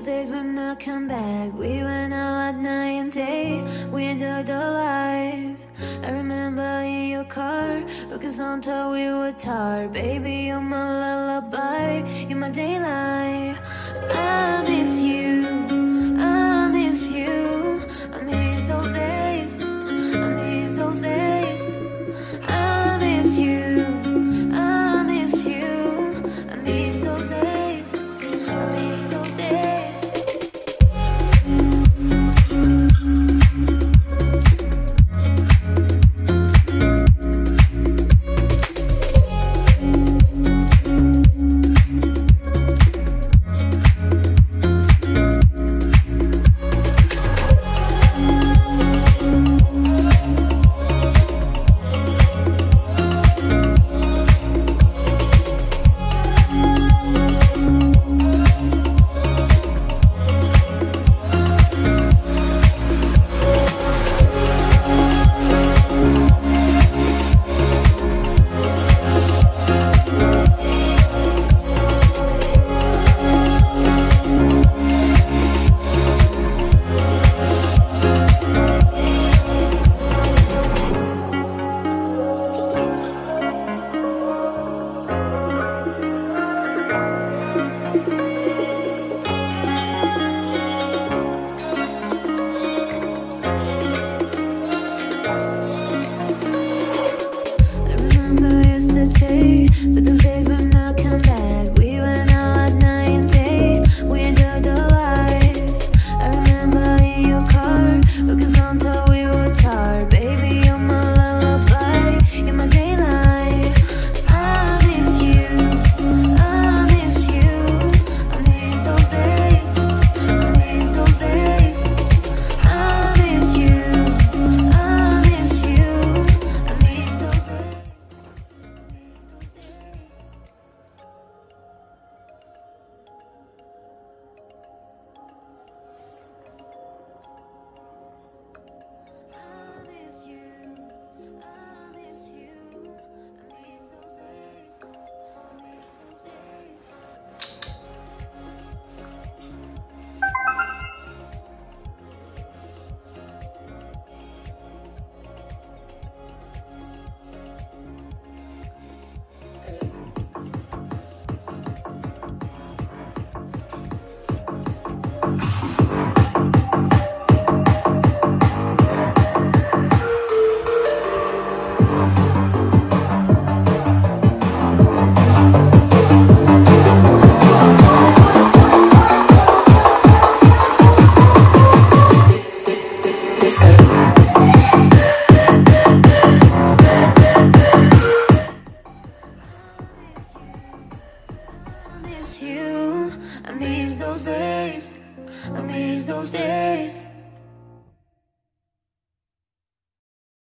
those days when I come back, we went out at night and day. We enjoyed the life. I remember in your car, looking on till we were tired. Baby, you're my lullaby, you're my daylight. I miss you, I miss you. I miss those days, I miss those days. I miss you, I miss you. I miss those days, I miss those days. I miss those days, I miss those days.